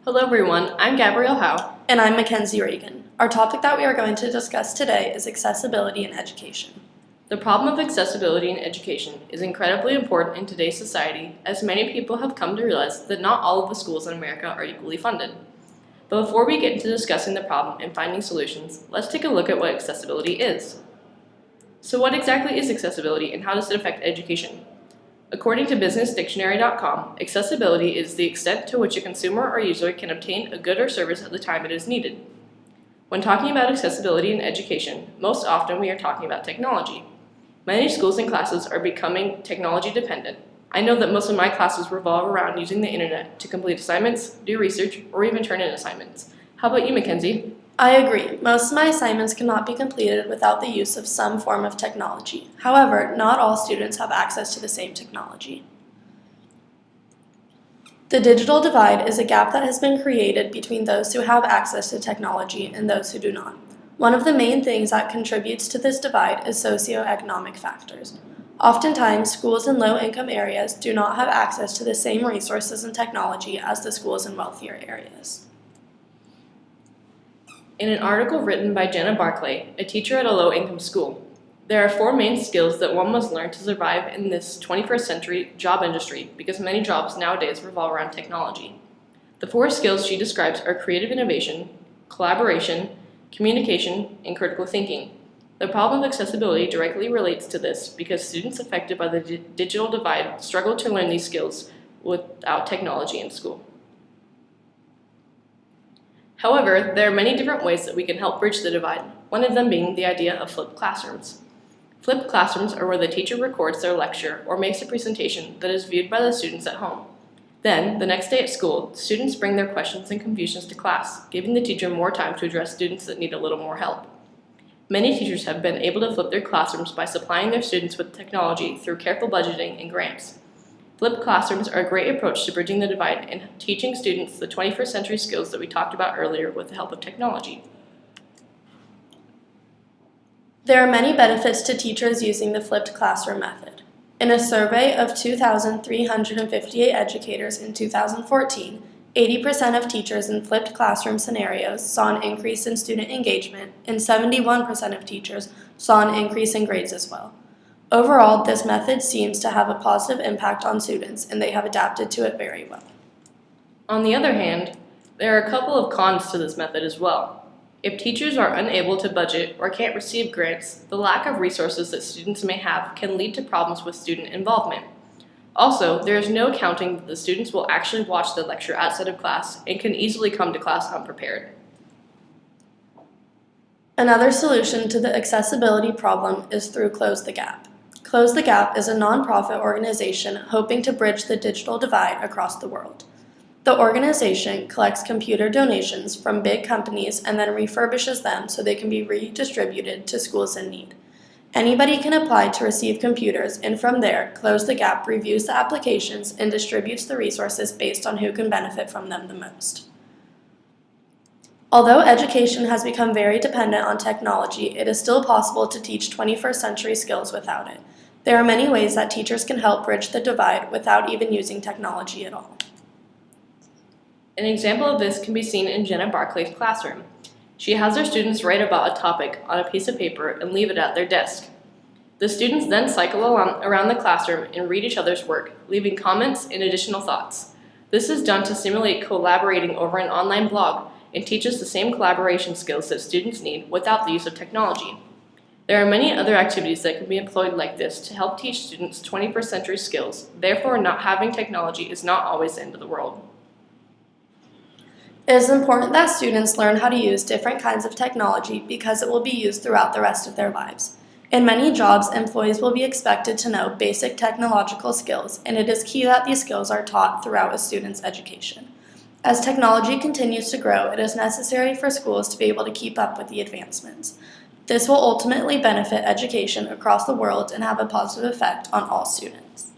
Hello everyone, I'm Gabrielle Howe. And I'm MacKenzie Ragan. Our topic that we are going to discuss today is accessibility in education. The problem of accessibility in education is incredibly important in today's society, as many people have come to realize that not all of the schools in America are equally funded. But before we get into discussing the problem and finding solutions, let's take a look at what accessibility is. So what exactly is accessibility and how does it affect education? According to businessdictionary.com, accessibility is the extent to which a consumer or user can obtain a good or service at the time it is needed. When talking about accessibility in education, most often we are talking about technology. Many schools and classes are becoming technology dependent. I know that most of my classes revolve around using the internet to complete assignments, do research, or even turn in assignments. How about you, MacKenzie? I agree. Most of my assignments cannot be completed without the use of some form of technology. However, not all students have access to the same technology. The digital divide is a gap that has been created between those who have access to technology and those who do not. One of the main things that contributes to this divide is socioeconomic factors. Oftentimes, schools in low-income areas do not have access to the same resources and technology as the schools in wealthier areas. In an article written by Jenna Barclay, a teacher at a low-income school, there are 4 main skills that one must learn to survive in this 21st century job industry because many jobs nowadays revolve around technology. The 4 skills she describes are creative innovation, collaboration, communication, and critical thinking. The problem of accessibility directly relates to this because students affected by the digital divide struggle to learn these skills without technology in school. However, there are many different ways that we can help bridge the divide, one of them being the idea of flipped classrooms. Flipped classrooms are where the teacher records their lecture or makes a presentation that is viewed by the students at home. Then, the next day at school, students bring their questions and confusions to class, giving the teacher more time to address students that need a little more help. Many teachers have been able to flip their classrooms by supplying their students with technology through careful budgeting and grants. Flipped classrooms are a great approach to bridging the divide and teaching students the 21st century skills that we talked about earlier with the help of technology. There are many benefits to teachers using the flipped classroom method. In a survey of 2,358 educators in 2014, 80% of teachers in flipped classroom scenarios saw an increase in student engagement, and 71% of teachers saw an increase in grades as well. Overall, this method seems to have a positive impact on students, and they have adapted to it very well. On the other hand, there are a couple of cons to this method as well. If teachers are unable to budget or can't receive grants, the lack of resources that students may have can lead to problems with student involvement. Also, there is no accounting that the students will actually watch the lecture outside of class and can easily come to class unprepared. Another solution to the accessibility problem is through Close the Gap. Close the Gap is a nonprofit organization hoping to bridge the digital divide across the world. The organization collects computer donations from big companies and then refurbishes them so they can be redistributed to schools in need. Anybody can apply to receive computers, and from there, Close the Gap reviews the applications and distributes the resources based on who can benefit from them the most. Although education has become very dependent on technology, it is still possible to teach 21st century skills without it. There are many ways that teachers can help bridge the divide without even using technology at all. An example of this can be seen in Jenna Barclay's classroom. She has her students write about a topic on a piece of paper and leave it at their desk. The students then cycle around the classroom and read each other's work, leaving comments and additional thoughts. This is done to simulate collaborating over an online blog and teaches the same collaboration skills that students need without the use of technology. There are many other activities that can be employed like this to help teach students 21st century skills. Therefore, not having technology is not always the end of the world. It is important that students learn how to use different kinds of technology because it will be used throughout the rest of their lives. In many jobs, employees will be expected to know basic technological skills, and it is key that these skills are taught throughout a student's education. As technology continues to grow, it is necessary for schools to be able to keep up with the advancements. This will ultimately benefit education across the world and have a positive effect on all students.